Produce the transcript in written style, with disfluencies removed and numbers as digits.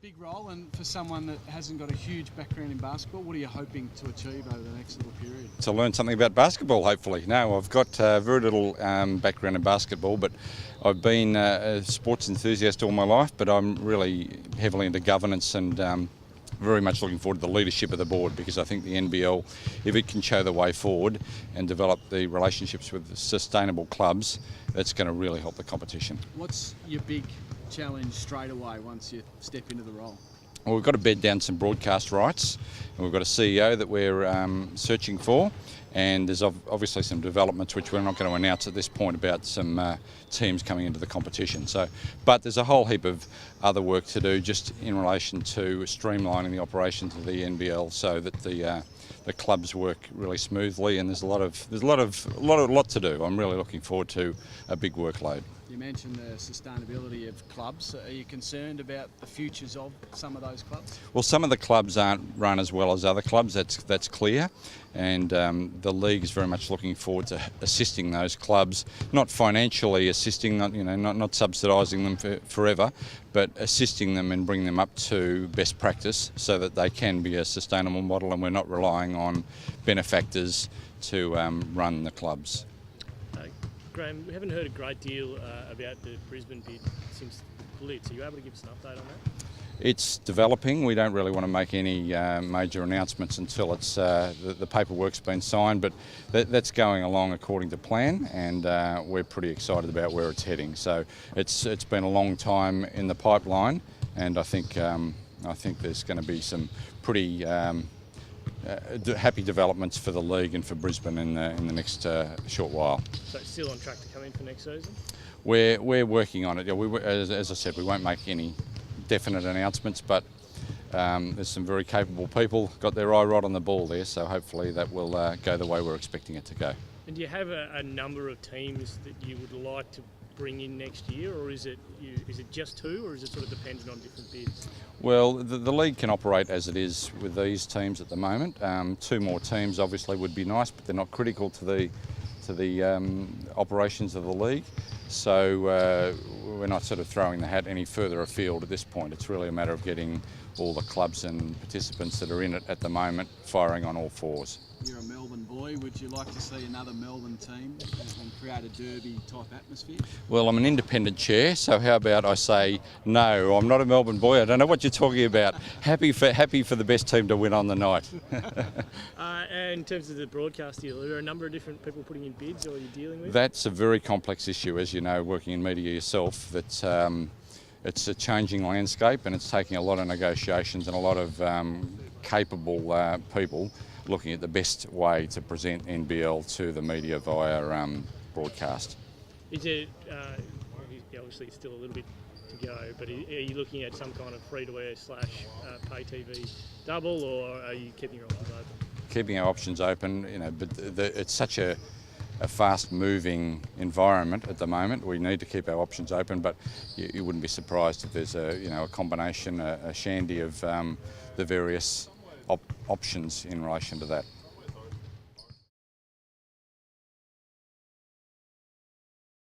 Big role, and for someone that hasn't got a huge background in basketball, what are you hoping to achieve over the next little period? To learn something about basketball, hopefully. No, I've got very little background in basketball, but I've been a sports enthusiast all my life, but I'm really heavily into governance and very much looking forward to the leadership of the board, because I think the NBL, if it can show the way forward and develop the relationships with sustainable clubs, that's going to really help the competition. What's your big challenge straight away once you step into the role? Well, we've got to bed down some broadcast rights, and we've got a CEO that we're searching for, and there's obviously some developments which we're not going to announce at this point about some teams coming into the competition. But there's a whole heap of other work to do just in relation to streamlining the operations of the NBL so that the clubs work really smoothly, and there's a lot to do. I'm really looking forward to a big workload. You mentioned the sustainability of clubs. Are you concerned about the futures of some of those clubs? Well, some of the clubs aren't run as well as other clubs, that's clear, and the league is very much looking forward to assisting those clubs, not financially assisting, not subsidising them forever, but assisting them and bringing them up to best practice so that they can be a sustainable model, and we're not relying on benefactors to run the clubs. Graeme, we haven't heard a great deal about the Brisbane bid since the Blitz. Are you able to give us an update on that? It's developing. We don't really want to make any major announcements until it's the paperwork's been signed, but that's going along according to plan, and we're pretty excited about where it's heading. So it's been a long time in the pipeline, and I think there's going to be some pretty happy developments for the league and for Brisbane in the next short while. So it's still on track to come in for next season? We're working on it. Yeah, as I said, we won't make any definite announcements, but there's some very capable people got their eye right on the ball there, so hopefully that will go the way we're expecting it to go. And do you have a number of teams that you would like to bring in next year, or is it just two, or is it sort of dependent on different bids? Well, the league can operate as it is with these teams at the moment. Two more teams obviously would be nice, but they're not critical to the operations of the league. So we're not sort of throwing the hat any further afield at this point. It's really a matter of getting all the clubs and participants that are in it at the moment firing on all fours. You're a Melbourne boy. Would you like to see another Melbourne team and create a derby type atmosphere? Well, I'm an independent chair, so how about I say no, I'm not a Melbourne boy. I don't know what you're talking about. Happy for the best team to win on the night. And in terms of the broadcast deal, are there a number of different people putting in bids, or are you dealing with? That's a very complex issue, as you know, working in media yourself. It's a changing landscape, and it's taking a lot of negotiations and a lot of capable people looking at the best way to present NBL to the media via broadcast. Is it, obviously it's still a little bit to go, but are you looking at some kind of free-to-air / pay TV double, or are you keeping your options open? Keeping our options open, but it's such a fast-moving environment at the moment. We need to keep our options open, but you wouldn't be surprised if there's a combination, a shandy of the various options in relation to that.